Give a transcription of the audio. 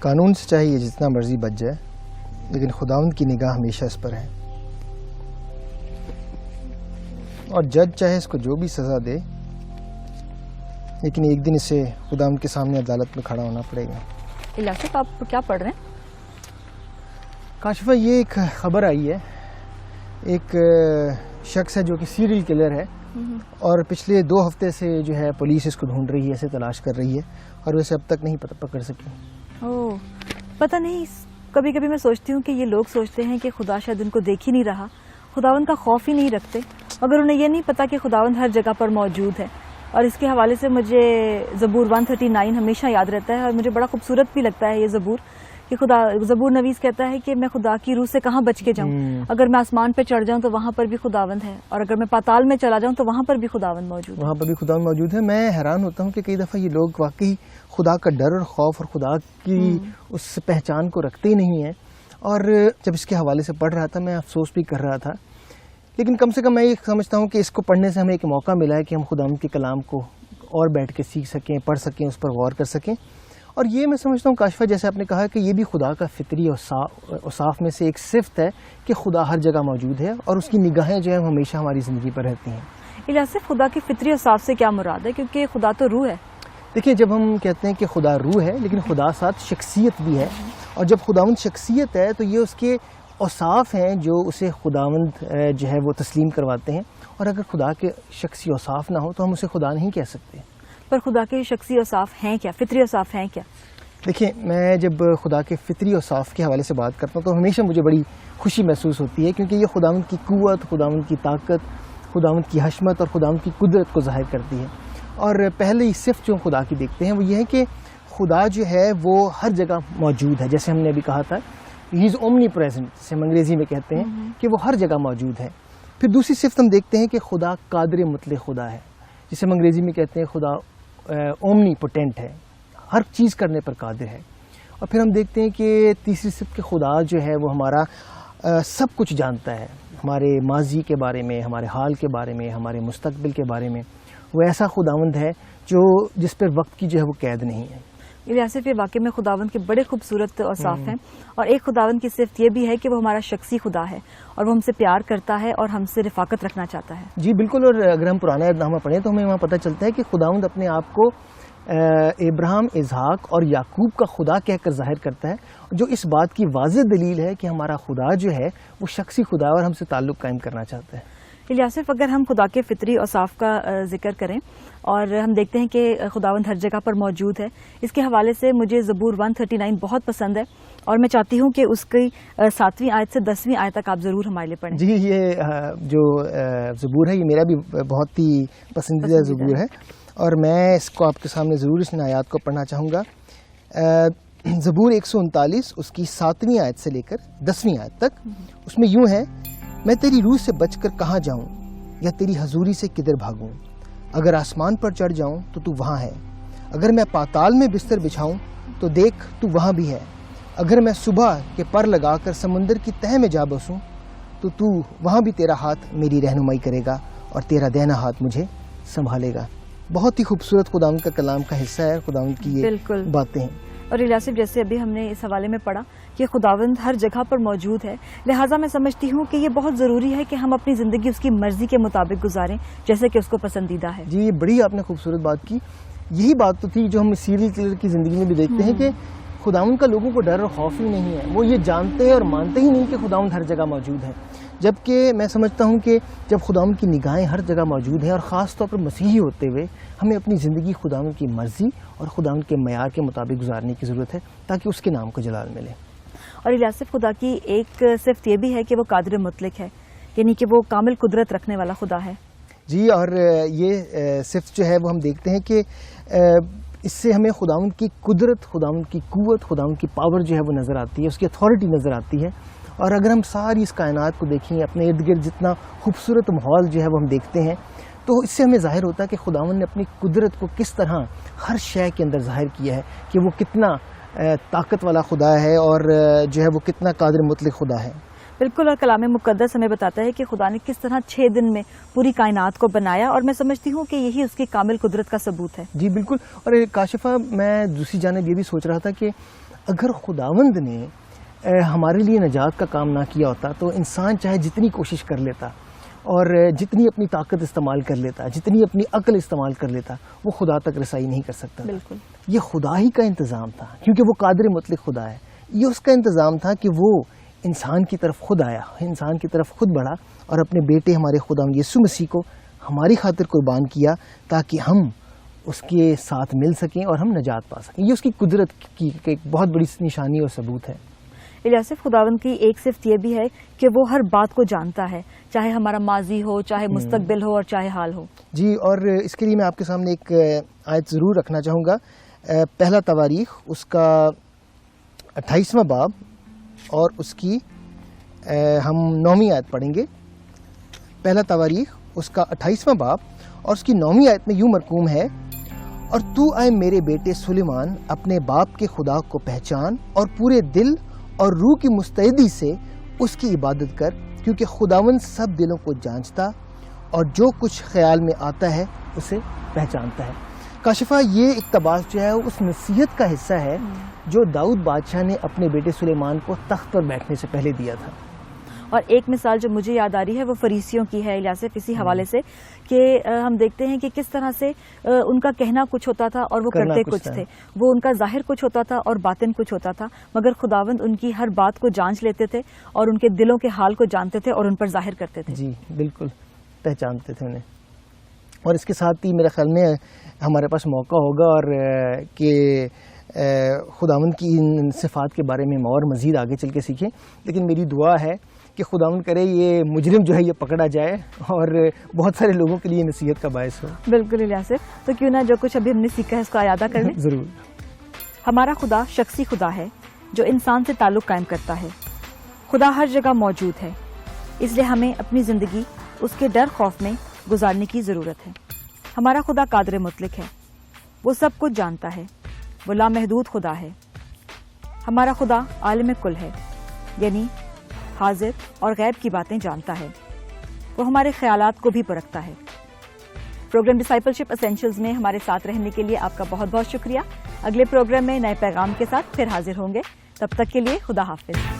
قانون سے چاہے یہ جتنا مرضی بچ جائے لیکن خداوند کی نگاہ ہمیشہ اس پر ہے، اور جج چاہے اس کو جو بھی سزا دے لیکن ایک دن اسے خداوند کے سامنے عدالت میں کھڑا ہونا پڑے گا۔ الیاسف آپ کیا پڑھ رہے ہیں؟ کاشفہ یہ ایک خبر آئی ہے، ایک شخص ہے جو کہ سیریل کلر ہے اور پچھلے 2 ہفتے سے جو ہے پولیس اس کو ڈھونڈ رہی ہے، اسے تلاش کر رہی ہے اور وہ اسے اب تک نہیں پکڑ سکی۔ پتہ نہیں، کبھی کبھی میں سوچتی ہوں کہ یہ لوگ سوچتے ہیں کہ خدا شاید ان کو دیکھ ہی نہیں رہا، خداوند کا خوف ہی نہیں رکھتے، مگر انہیں یہ نہیں پتا کہ خداوند ہر جگہ پر موجود ہے۔ اور اس کے حوالے سے مجھے زبور 139 ہمیشہ یاد رہتا ہے، اور مجھے بڑا خوبصورت بھی لگتا ہے یہ زبور، کہ زبور نویس کہتا ہے کہ میں خدا کی روح سے کہاں بچ کے جاؤں، اگر میں آسمان پہ چڑھ جاؤں تو وہاں پر بھی خداوند ہے، اور اگر میں پاتال میں چلا جاؤں تو وہاں پر بھی خداوند موجود ہے۔ وہاں پر بھی خداوند موجود ہے۔ میں حیران ہوتا ہوں کہ کئی دفعہ یہ لوگ واقعی خدا کا ڈر اور خوف اور خدا کی اس پہچان کو رکھتے ہی نہیں ہیں، اور جب اس کے حوالے سے پڑھ رہا تھا میں افسوس بھی کر رہا تھا، لیکن کم سے کم میں یہ سمجھتا ہوں کہ اس کو پڑھنے سے ہمیں ایک موقع ملا ہے کہ ہم خداوند کے کلام کو اور بیٹھ کے سیکھ سکیں، پڑھ سکیں، اس پر غور کر سکیں۔ اور یہ میں سمجھتا ہوں کاشفہ جیسے آپ نے کہا کہ یہ بھی خدا کا فطری اوصاف میں سے ایک صفت ہے کہ خدا ہر جگہ موجود ہے اور اس کی نگاہیں جو ہے ہمیشہ ہماری زندگی پر رہتی ہیں۔ الیاسف خدا کی فطری اوصاف سے کیا مراد ہے؟ کیونکہ خدا تو روح ہے۔ دیکھیں، جب ہم کہتے ہیں کہ خدا روح ہے لیکن خدا ساتھ شخصیت بھی ہے، اور جب خداوند شخصیت ہے تو یہ اس کے اوصاف ہیں جو اسے خداوند جو ہے وہ تسلیم کرواتے ہیں، اور اگر خدا کے شخصی اوصاف نہ ہو تو ہم اسے خدا نہیں کہہ سکتے۔ پر خدا کے شخصی اوصاف ہیں کیا؟ فطری اوصاف ہیں کیا؟ دیکھیں، میں جب خدا کے فطری اوصاف کے حوالے سے بات کرتا ہوں تو ہمیشہ مجھے بڑی خوشی محسوس ہوتی ہے، کیونکہ یہ خداوند کی قوت، خداوند کی طاقت، خداوند کی حشمت اور خداوند کی قدرت کو ظاہر کرتی ہے۔ اور پہلی صفت جو خدا کی دیکھتے ہیں وہ یہ ہے کہ خدا جو ہے وہ ہر جگہ موجود ہے، جیسے ہم نے ابھی کہا تھا ہی از اومنی پریزنٹ، جسے ہم انگریزی میں کہتے ہیں کہ وہ ہر جگہ موجود ہے۔ پھر دوسری صفت ہم دیکھتے ہیں کہ خدا قادر مطلق خدا ہے، جسے ہم انگریزی میں کہتے ہیں خدا اومنی پوٹینٹ ہے، ہر چیز کرنے پر قادر ہے۔ اور پھر ہم دیکھتے ہیں کہ تیسری صفت کہ خدا جو ہے وہ ہمارا سب کچھ جانتا ہے، ہمارے ماضی کے بارے میں، ہمارے حال کے بارے میں، ہمارے مستقبل کے بارے میں۔ وہ ایسا خداوند ہے جس پر وقت کی جو ہے وہ قید نہیں ہے۔ الیاسف یہ واقعی میں خداوند کے بڑے خوبصورت اوصاف ہیں، اور ایک خداوند کی صفت یہ بھی ہے کہ وہ ہمارا شخصی خدا ہے اور وہ ہم سے پیار کرتا ہے اور ہم سے رفاقت رکھنا چاہتا ہے۔ جی بالکل، اور اگر ہم پرانا عہد نامہ پڑھیں تو ہمیں وہاں پتہ چلتا ہے کہ خداوند اپنے آپ کو ابراہیم، اسحاق اور یعقوب کا خدا کہہ کر ظاہر کرتا ہے، جو اس بات کی واضح دلیل ہے کہ ہمارا خدا جو ہے وہ شخصی خدا ہے اور ہم سے تعلق قائم کرنا چاہتا ہے۔ الیاسف اگر ہم خدا کے فطری اوصاف کا ذکر کریں اور ہم دیکھتے ہیں کہ خداوند ہر جگہ پر موجود ہے، اس کے حوالے سے مجھے زبور 139 بہت پسند ہے، اور میں چاہتی ہوں کہ اس کی 7ویں آیت سے 10ویں آیت تک آپ ضرور ہمارے لیے پڑھیں۔ جی، یہ جو زبور ہے یہ میرا بھی بہت ہی پسندیدہ زبور ہے، اور میں اس کو آپ کے سامنے ضرور اس آیات کو پڑھنا چاہوں گا۔ زبور 139 اس کی 7ویں آیت سے لے کر 10ویں آیت تک، اس میں یوں ہے: میں تیری روح سے بچ کر کہاں جاؤں، یا تیری حضوری سے کدھر بھاگوں؟ اگر آسمان پر چڑھ جاؤں تو تو وہاں ہے، اگر میں پاتال میں بستر بچھاؤں تو دیکھ تو وہاں بھی ہے، اگر میں صبح کے پر لگا کر سمندر کی تہہ میں جا بسوں تو وہاں بھی تیرا ہاتھ میری رہنمائی کرے گا اور تیرا دہنا ہاتھ مجھے سنبھالے گا۔ بہت ہی خوبصورت خداوند کا کلام کا حصہ ہے، خداوند کی یہ باتیں ہیں۔ اور الیاسف جیسے ابھی ہم نے اس حوالے میں پڑھا کہ خداوند ہر جگہ پر موجود ہے، لہٰذا میں سمجھتی ہوں کہ یہ بہت ضروری ہے کہ ہم اپنی زندگی اس کی مرضی کے مطابق گزاریں جیسے کہ اس کو پسندیدہ ہے۔ جی، یہ بڑی آپ نے خوبصورت بات کی۔ یہی بات تو تھی جو ہم سیریل کلر کی زندگی میں بھی دیکھتے ہیں کہ خداوند کا لوگوں کو ڈر اور خوف ہی نہیں ہے، وہ یہ جانتے ہیں اور مانتے ہی نہیں کہ خداوند ہر جگہ موجود ہے، جبکہ میں سمجھتا ہوں کہ جب خداوند کی نگاہیں ہر جگہ موجود ہیں، اور خاص طور پر مسیحی ہوتے ہوئے ہمیں اپنی زندگی خداوند کی مرضی اور خداوند کے معیار کے مطابق گزارنے کی ضرورت ہے تاکہ اس کے نام کو جلال ملے۔ اور الیاسف خدا کی ایک صفت یہ بھی ہے کہ وہ قادر مطلق ہے، یعنی کہ وہ کامل قدرت رکھنے والا خدا ہے۔ جی، اور یہ صفت جو ہے وہ ہم دیکھتے ہیں کہ اس سے ہمیں خداوند کی قدرت، خداوند کی قوت، خداوند کی پاور جو ہے وہ نظر آتی ہے، اس کی اتھارٹی نظر آتی ہے۔ اور اگر ہم ساری اس کائنات کو دیکھیں، اپنے ارد گرد جتنا خوبصورت ماحول جو ہے وہ ہم دیکھتے ہیں، تو اس سے ہمیں ظاہر ہوتا ہے کہ خداوند نے اپنی قدرت کو کس طرح ہر شے کے اندر ظاہر کیا ہے کہ وہ کتنا طاقت والا خدا ہے اور جو ہے وہ کتنا قادر مطلق خدا ہے۔ بالکل، اور کلام مقدس ہمیں بتاتا ہے کہ خدا نے کس طرح 6 دن میں پوری کائنات کو بنایا، اور میں سمجھتی ہوں کہ یہی اس کی کامل قدرت کا ثبوت ہے۔ جی بالکل، اور کاشفہ میں دوسری جانب یہ بھی سوچ رہا تھا کہ اگر خداوند نے ہمارے لیے نجات کا کام نہ کیا ہوتا تو انسان چاہے جتنی کوشش کر لیتا اور جتنی اپنی طاقت استعمال کر لیتا، جتنی اپنی عقل استعمال کر لیتا، وہ خدا تک رسائی نہیں کر سکتا۔ بالکل، یہ خدا ہی کا انتظام تھا، کیونکہ وہ قادر مطلق خدا ہے۔ یہ اس کا انتظام تھا کہ وہ انسان کی طرف خود آیا، انسان کی طرف خود بڑھا اور اپنے بیٹے ہمارے خداوند یسوع مسیح کو ہماری خاطر قربان کیا تاکہ ہم اس کے ساتھ مل سکیں اور ہم نجات پا سکیں۔ یہ اس کی قدرت کی ایک بہت بڑی نشانی اور ثبوت ہے۔ الیاسف، خداوند کی ایک صفت یہ بھی ہے کہ وہ ہر بات کو جانتا ہے، چاہے ہمارا ماضی ہو، چاہے مستقبل ہو اور چاہے حال ہو۔ جی، اور اس کے لیے میں آپ کے سامنے ایک آیت ضرور رکھنا چاہوں گا۔ پہلا تواریخ اس کا 28واں باب اور اس کی ہم 9ویں آیت پڑھیں گے۔ پہلا تواریخ اس کا 28واں باب اور اس کی 9ویں آیت میں یوں مرقوم ہے، اور تو اے میرے بیٹے سلیمان اپنے باپ کے خدا کو پہچان اور پورے دل اور روح کی مستعدی سے اس کی عبادت کر، کیونکہ خداوند سب دلوں کو جانچتا اور جو کچھ خیال میں آتا ہے اسے پہچانتا ہے۔ کاشفہ، یہ اقتباس جو ہے اس نصیحت کا حصہ ہے جو داؤد بادشاہ نے اپنے بیٹے سلیمان کو تخت پر بیٹھنے سے پہلے دیا تھا۔ اور ایک مثال جو مجھے یاد آ رہی ہے وہ فریسیوں کی ہے الیاسف، اسی حوالے سے کہ ہم دیکھتے ہیں کہ کس طرح سے ان کا کہنا کچھ ہوتا تھا اور وہ کرتے کچھ تھے، وہ ان کا ظاہر کچھ ہوتا تھا اور باطن کچھ ہوتا تھا، مگر خداوند ان کی ہر بات کو جانچ لیتے تھے اور ان کے دلوں کے حال کو جانتے تھے اور ان پر ظاہر کرتے تھے۔ جی بالکل، پہچانتے تھے انہیں۔ اور اس کے ساتھ ہی میرے خیال میں ہمارے پاس موقع ہوگا اور کہ خداوند کی ان صفات کے بارے میں اور مزید آگے چل کے سیکھیں، لیکن میری دعا ہے کہ خداوند کرے یہ مجرم جو ہے یہ پکڑا جائے اور بہت سارے لوگوں کے لیے نصیحت کا باعث ہو۔ بالکل الیاسف، تو کیوں نہ جو کچھ ابھی ہم نے سیکھا ہے اس کو اعادہ کر لیں۔ ضرور۔ ہمارا خدا شخصی خدا ہے جو انسان سے تعلق قائم کرتا ہے۔ خدا ہر جگہ موجود ہے، اس لیے ہمیں اپنی زندگی اس کے ڈر خوف میں گزارنے کی ضرورت ہے۔ ہمارا خدا قادر مطلق ہے، وہ سب کچھ جانتا ہے، وہ لامحدود خدا ہے۔ ہمارا خدا عالم کل ہے، یعنی حاضر اور غیب کی باتیں جانتا ہے، وہ ہمارے خیالات کو بھی پرکھتا ہے۔ پروگرام ڈسائپلشپ اسینشلز میں ہمارے ساتھ رہنے کے لیے آپ کا بہت بہت شکریہ۔ اگلے پروگرام میں نئے پیغام کے ساتھ پھر حاضر ہوں گے، تب تک کے لیے خدا حافظ۔